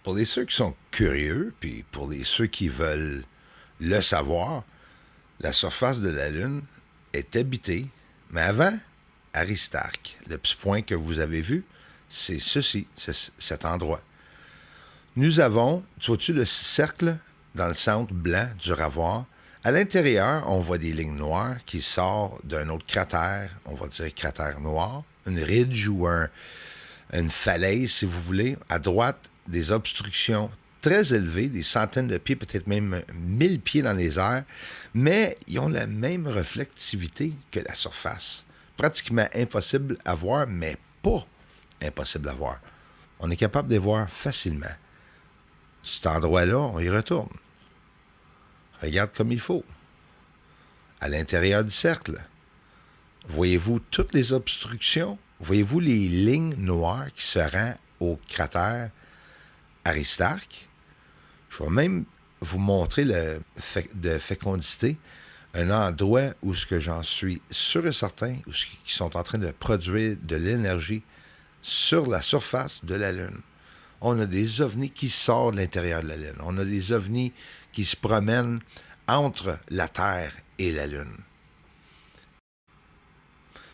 Pour les ceux qui sont curieux, puis pour ceux qui veulent le savoir, la surface de la Lune est habitée, mais avant, Aristarque, le petit point que vous avez vu, c'est ceci, c'est cet endroit. Nous avons, tu vois-tu le cercle dans le centre blanc du ravoir? À l'intérieur, on voit des lignes noires qui sortent d'un autre cratère, on va dire cratère noir, une ridge ou une falaise, si vous voulez. À droite, des obstructions très élevées, des centaines de pieds, peut-être même 1000 pieds dans les airs, mais ils ont la même reflectivité que la surface. Pratiquement impossible à voir, mais pas impossible à voir. On est capable de les voir facilement. Cet endroit-là, on y retourne. Regarde comme il faut. À l'intérieur du cercle, voyez-vous toutes les obstructions? Voyez-vous les lignes noires qui se rendent au cratère Aristarque? Je vais même vous montrer de fécondité, un endroit où ce que j'en suis sûr et certain, où qui sont en train de produire de l'énergie sur la surface de la Lune. On a des ovnis qui sortent de l'intérieur de la Lune. On a des ovnis qui se promènent entre la Terre et la Lune.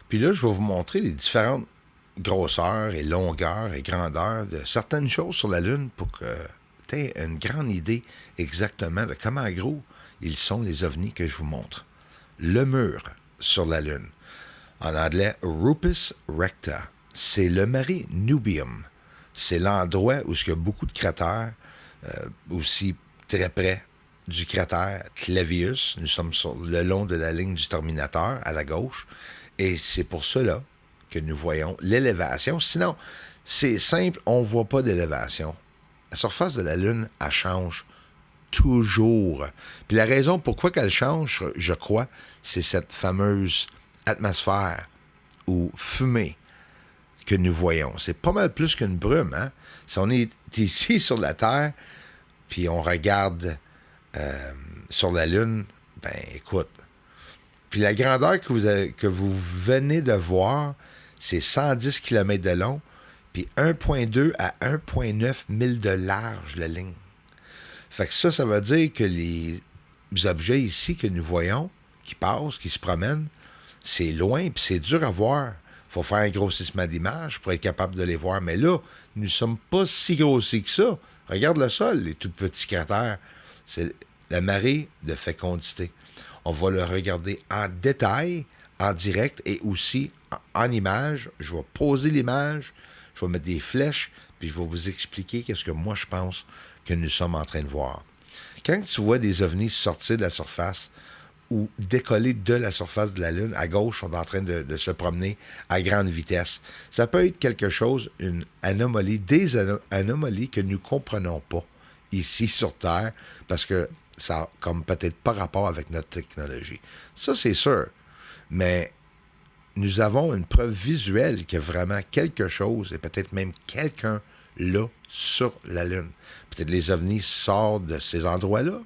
Puis là, je vais vous montrer les différentes grosseurs et longueurs et grandeurs de certaines choses sur la Lune pour que tu aies une grande idée exactement de comment gros ils sont les ovnis que je vous montre. Le mur sur la Lune. En anglais, Rupes Recta. C'est le marais Nubium. C'est l'endroit où il y a beaucoup de cratères, aussi très près du cratère Clavius. Nous sommes sur le long de la ligne du Terminateur, à la gauche. Et c'est pour cela que nous voyons l'élévation. Sinon, c'est simple, on ne voit pas d'élévation. La surface de la Lune, elle change toujours. Puis la raison pourquoi qu'elle change, je crois, c'est cette fameuse atmosphère ou fumée que nous voyons. C'est pas mal plus qu'une brume, hein? Si on est ici sur la Terre, puis on regarde sur la Lune, ben écoute. Puis la grandeur que vous venez de voir, c'est 110 km de long, puis 1,2 à 1,9 milles de large, la ligne. Fait que ça veut dire que les objets ici que nous voyons, qui passent, qui se promènent, c'est loin, puis c'est dur à voir. Il faut faire un grossissement d'image pour être capable de les voir. Mais là, nous ne sommes pas si grossis que ça. Regarde le sol, les tout petits cratères. C'est la marée de fécondité. On va le regarder en détail, en direct et aussi en image. Je vais poser l'image, je vais mettre des flèches, puis je vais vous expliquer qu'est-ce que moi je pense que nous sommes en train de voir. Quand tu vois des ovnis sortir de la surface ou décoller de la surface de la Lune, à gauche, on est en train de se promener à grande vitesse. Ça peut être quelque chose, une anomalie, des anomalies que nous ne comprenons pas ici sur Terre, parce que ça n'a comme peut-être pas rapport avec notre technologie. Ça, c'est sûr. Mais nous avons une preuve visuelle qu'il y a vraiment quelque chose, et peut-être même quelqu'un là, sur la Lune. Peut-être les ovnis sortent de ces endroits-là.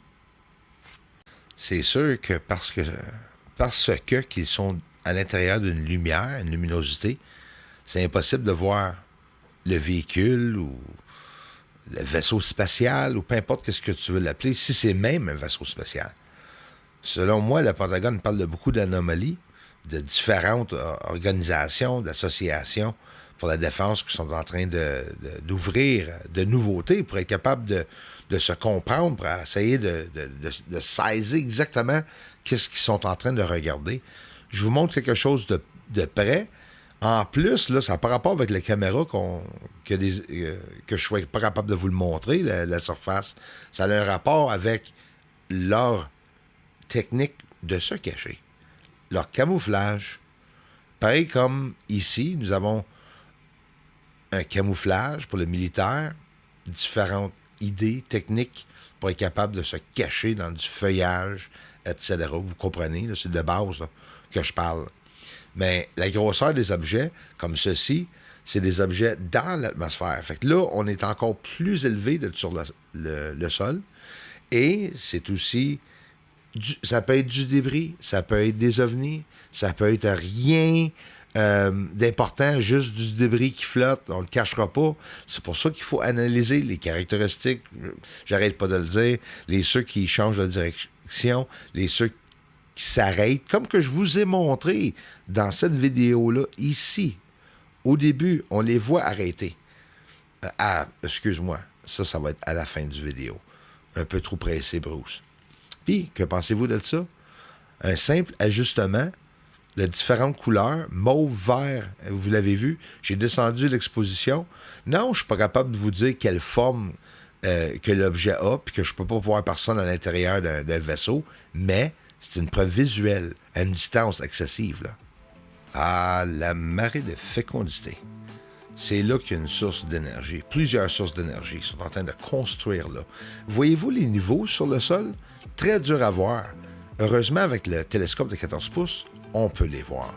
C'est sûr que parce que qu'ils sont à l'intérieur d'une lumière, une luminosité, c'est impossible de voir le véhicule ou le vaisseau spatial ou peu importe ce que tu veux l'appeler, si c'est même un vaisseau spatial. Selon moi, le Pentagone parle de beaucoup d'anomalies, de différentes organisations, d'associations pour la défense qui sont en train d'ouvrir de nouveautés pour être capable de se comprendre, pour essayer de saisir exactement qu'est-ce qu'ils sont en train de regarder. Je vous montre quelque chose de près. En plus, là, ça n'a pas rapport avec la caméra que je ne suis pas capable de vous le montrer, la surface. Ça a un rapport avec leur technique de se cacher, leur camouflage. Pareil comme ici, nous avons un camouflage pour le militaire, différentes idées techniques pour être capable de se cacher dans du feuillage, etc. Vous comprenez, là, c'est de base là, que je parle. Mais la grosseur des objets, comme ceci, c'est des objets dans l'atmosphère. Fait que là, on est encore plus élevé sur le sol. Et c'est aussi, ça peut être du débris, ça peut être des ovnis, ça peut être rien, d'important, juste du débris qui flotte, on ne le cachera pas. C'est pour ça qu'il faut analyser les caractéristiques, j'arrête pas de le dire, les ceux qui changent de direction, les ceux qui s'arrêtent, comme que je vous ai montré dans cette vidéo-là, ici. Au début, on les voit arrêter. Excuse-moi, ça va être à la fin du vidéo. Un peu trop pressé, Bruce. Puis, que pensez-vous de ça? Un simple ajustement de différentes couleurs, mauve, vert, vous l'avez vu. J'ai descendu l'exposition. Non, je ne suis pas capable de vous dire quelle forme que l'objet a, puis que je ne peux pas voir personne à l'intérieur d'un vaisseau, mais c'est une preuve visuelle à une distance excessive, là. Ah, la marée de fécondité. C'est là qu'il y a une source d'énergie. Plusieurs sources d'énergie sont en train de construire là. Voyez-vous les niveaux sur le sol? Très dur à voir. Heureusement, avec le télescope de 14 pouces, on peut les voir.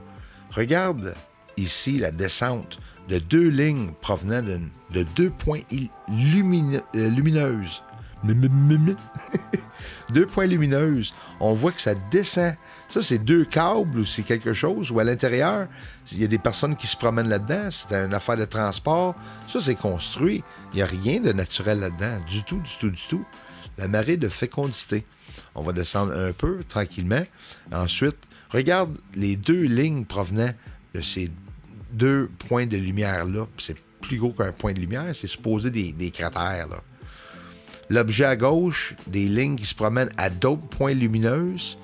Regarde ici la descente de deux lignes provenant de deux points lumineuses. Deux points lumineuses. On voit que ça descend. Ça, c'est deux câbles ou c'est quelque chose. Ou à l'intérieur, il y a des personnes qui se promènent là-dedans. C'est une affaire de transport. Ça, c'est construit. Il n'y a rien de naturel là-dedans. Du tout, du tout, du tout. La marée de fécondité. On va descendre un peu, tranquillement. Ensuite, regarde les deux lignes provenant de ces deux points de lumière-là. C'est plus gros qu'un point de lumière. C'est supposé des cratères, là. L'objet à gauche, des lignes qui se promènent à d'autres points lumineuses.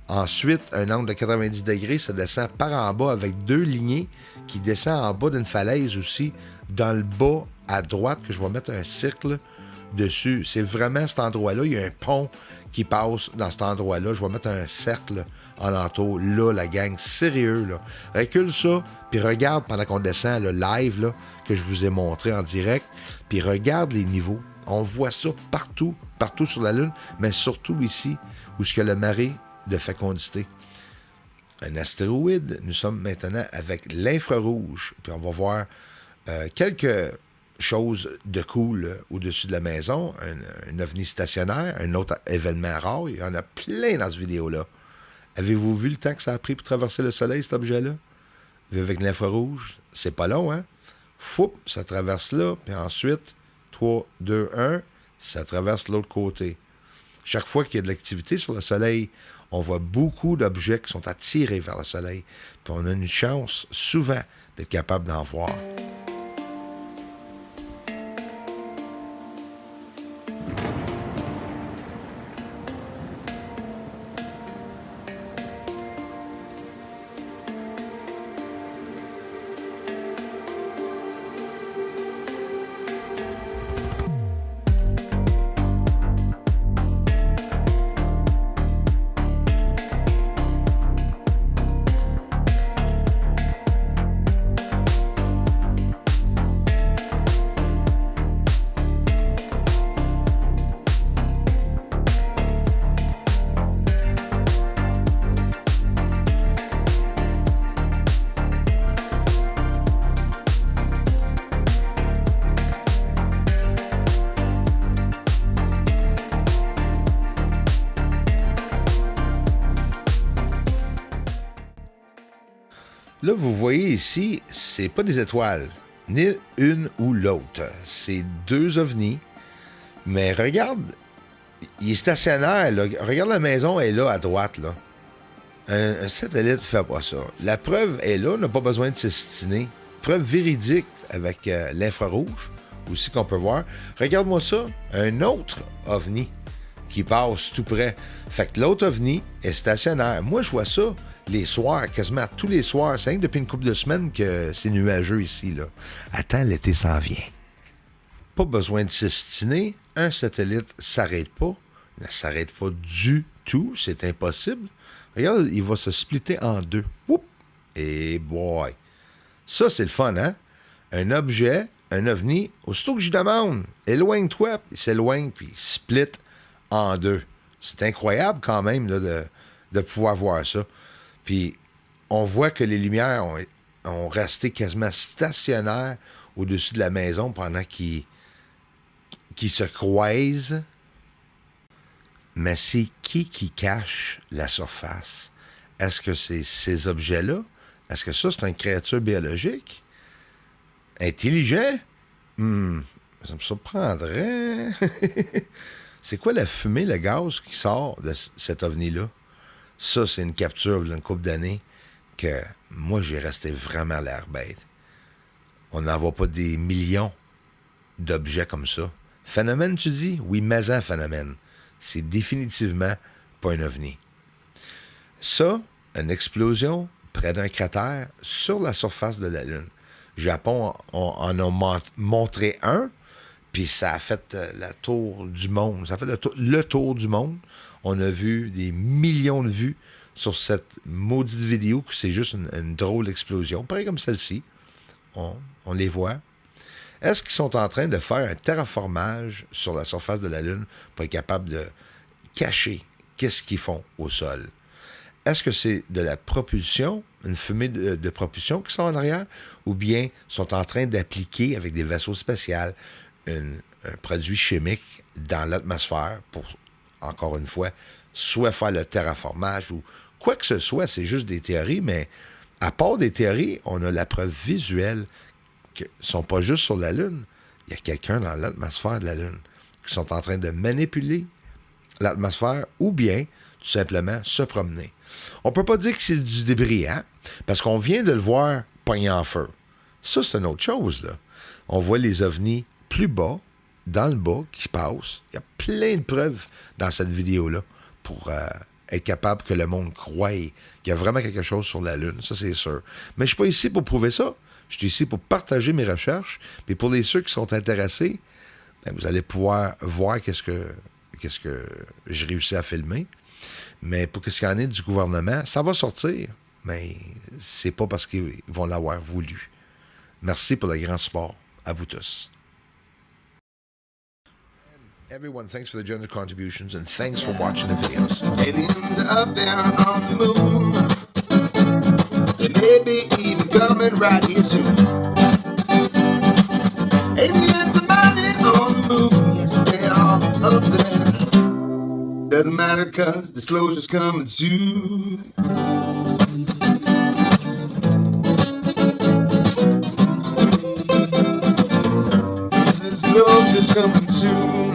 Ensuite, un angle de 90 degrés, ça descend par en bas avec deux lignées qui descendent en bas d'une falaise aussi, dans le bas à droite, que je vais mettre un cercle dessus. C'est vraiment cet endroit-là. Il y a un pont qui passe dans cet endroit-là. Je vais mettre un cercle en l'entour. Là, la gang, sérieux, là. Recule ça, puis regarde pendant qu'on descend le live, là, que je vous ai montré en direct, puis regarde les niveaux. On voit ça partout, partout sur la Lune, mais surtout ici, où il y a le marée de fécondité. Un astéroïde, nous sommes maintenant avec l'infrarouge, puis on va voir quelques chose de cool au-dessus de la maison, un ovni stationnaire, un autre événement rare. Il y en a plein dans cette vidéo-là. Avez-vous vu le temps que ça a pris pour traverser le Soleil, cet objet-là? Avec l'infrarouge, c'est pas long, hein? Foup, ça traverse là, puis ensuite, 3, 2, 1, ça traverse l'autre côté. Chaque fois qu'il y a de l'activité sur le Soleil, on voit beaucoup d'objets qui sont attirés vers le Soleil. Puis on a une chance, souvent, d'être capable d'en voir. Là, vous voyez ici, c'est pas des étoiles, ni une ou l'autre. C'est deux ovnis. Mais regarde, il est stationnaire, là. Regarde la maison, elle est là, à droite, là. Un satellite ne fait pas ça. La preuve est là, on n'a pas besoin de s'estiner. Preuve véridique avec l'infrarouge, aussi qu'on peut voir. Regarde-moi ça, un autre ovni qui passe tout près. Fait que l'autre ovni est stationnaire. Moi, je vois ça les soirs, quasiment tous les soirs. C'est rien que depuis une couple de semaines que c'est nuageux ici, là. Attends, l'été s'en vient. Pas besoin de s'estiner. Un satellite ne s'arrête pas. Il ne s'arrête pas du tout. C'est impossible. Regarde, il va se splitter en deux. Oup! Et boy! Ça, c'est le fun, hein? Un objet, un ovni, aussitôt que je demande, éloigne-toi, il s'éloigne, puis il split en deux. C'est incroyable quand même là, de pouvoir voir ça. Puis on voit que les lumières ont resté quasiment stationnaires au-dessus de la maison pendant qu'ils se croisent. Mais c'est qui cache la surface? Est-ce que c'est ces objets-là? Est-ce que ça, c'est une créature biologique? Intelligent? Ça me surprendrait. C'est quoi la fumée, le gaz qui sort de cet ovni-là? Ça, c'est une capture d'une couple d'années que moi, j'ai resté vraiment l'air bête. On n'en voit pas des millions d'objets comme ça. Phénomène, tu dis? Oui, mais un phénomène. C'est définitivement pas un ovni. Ça, une explosion près d'un cratère sur la surface de la Lune. Japon en a montré un, puis ça a fait la tour du monde. Ça a fait le tour du monde. On a vu des millions de vues sur cette maudite vidéo, que c'est juste une drôle d'explosion. Pareil comme celle-ci. On les voit. Est-ce qu'ils sont en train de faire un terraformage sur la surface de la Lune pour être capable de cacher qu'est-ce qu'ils font au sol? Est-ce que c'est de la propulsion, une fumée de propulsion qui sont en arrière, ou bien sont en train d'appliquer avec des vaisseaux spatials un produit chimique dans l'atmosphère pour, encore une fois, soit faire le terraformage ou quoi que ce soit? C'est juste des théories, mais à part des théories, on a la preuve visuelle qu'ils ne sont pas juste sur la Lune. Il y a quelqu'un dans l'atmosphère de la Lune qui sont en train de manipuler l'atmosphère ou bien tout simplement se promener. On ne peut pas dire que c'est du débris, hein? Parce qu'on vient de le voir pogner en feu. Ça, c'est une autre chose, là. On voit les ovnis plus bas, dans le bas, qui passent. Il y a plein de preuves dans cette vidéo-là pour être capable que le monde croie qu'il y a vraiment quelque chose sur la Lune. Ça, c'est sûr. Mais je ne suis pas ici pour prouver ça. Je suis ici pour partager mes recherches. Puis pour ceux qui sont intéressés, bien, vous allez pouvoir voir qu'est-ce que j'ai réussi à filmer. Mais pour ce qu'il y en est du gouvernement, ça va sortir. Mais c'est pas parce qu'ils vont l'avoir voulu. Merci pour le grand support. À vous tous. Everyone, thanks for the generous contributions and thanks for watching the videos. Aliens up there on the moon. They may be even coming right here soon. Aliens are landing on the moon. Yes, they are up there. Doesn't matter cause disclosure's coming soon. Disclosure's coming soon.